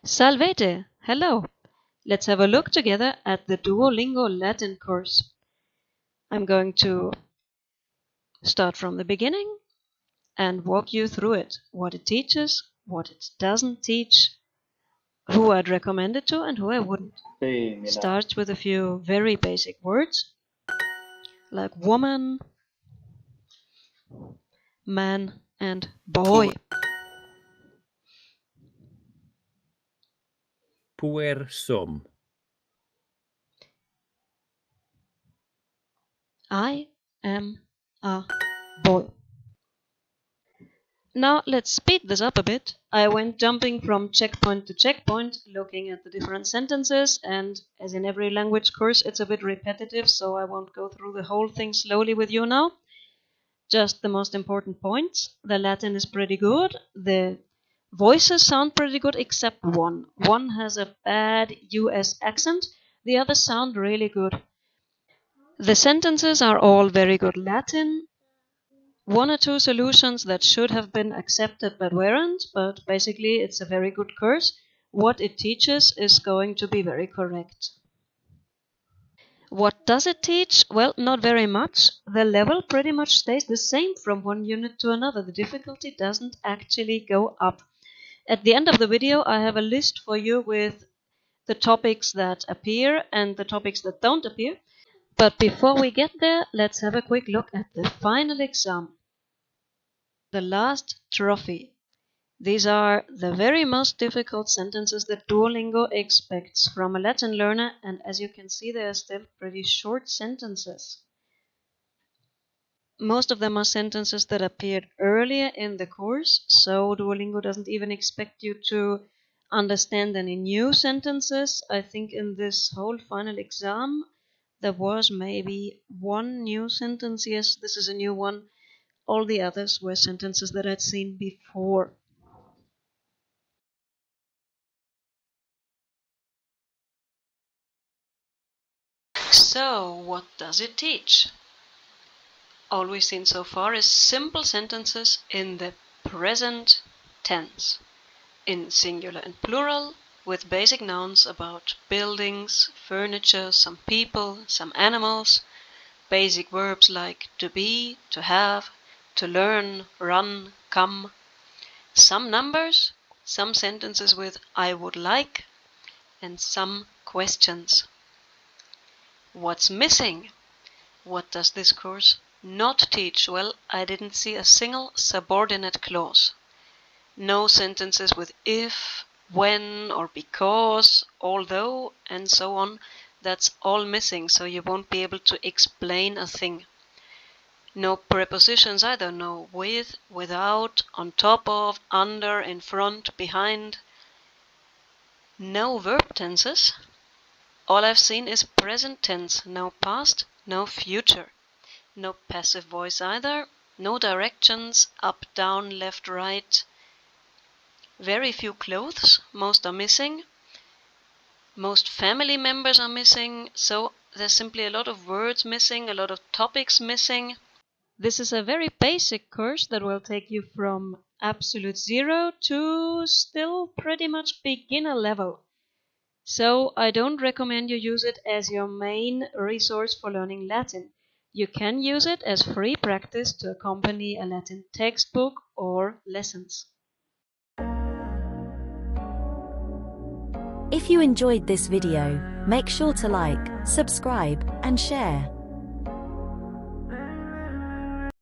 Salvete! Hello! Let's have a look together at the Duolingo Latin course. I'm going to start from the beginning and walk you through it. What it teaches, what it doesn't teach, who I'd recommend it to and who I wouldn't. Sí, mira. Starts with a few very basic words like woman, man, and boy. Puer som. I am a boy. Now let's speed this up a bit. I went jumping from checkpoint to checkpoint, looking at the different sentences, and as in every language course, it's a bit repetitive, so I won't go through the whole thing slowly with you now. Just the most important points. The Latin is pretty good. The voices sound pretty good, except one. One has a bad US accent. The others sound really good. The sentences are all very good Latin. One or two solutions that should have been accepted but weren't, but basically it's a very good course. What it teaches is going to be very correct. What does it teach? Well, not very much. The level pretty much stays the same from one unit to another. The difficulty doesn't actually go up. At the end of the video, I have a list for you with the topics that appear and the topics that don't appear. But before we get there, let's have a quick look at the final exam. The last trophy. These are the very most difficult sentences that Duolingo expects from a Latin learner, and as you can see, they are still pretty short sentences. Most of them are sentences that appeared earlier in the course, so Duolingo doesn't even expect you to understand any new sentences. I think in this whole final exam, there was maybe one new sentence. Yes, this is a new one. All the others were sentences that I'd seen before. So, what does it teach? All we've seen so far is simple sentences in the present tense, in singular and plural, with basic nouns about buildings, furniture, some people, some animals, basic verbs like to be, to have, to learn, run, come, some numbers, some sentences with I would like, and some questions. What's missing? What does this course not teach? Well, I didn't see a single subordinate clause. No sentences with if, when, or because, although, and so on. That's all missing, so you won't be able to explain a thing. No prepositions either. No with, without, on top of, under, in front, behind. No verb tenses. All I've seen is present tense. No past, no future. No passive voice either. No directions, up, down, left, right. Very few clothes, most are missing. Most family members are missing, so there's simply a lot of words missing, a lot of topics missing. This is a very basic course that will take you from absolute zero to still pretty much beginner level. So I don't recommend you use it as your main resource for learning Latin. You can use it as free practice to accompany a Latin textbook or lessons. If you enjoyed this video, make sure to like, subscribe, and share.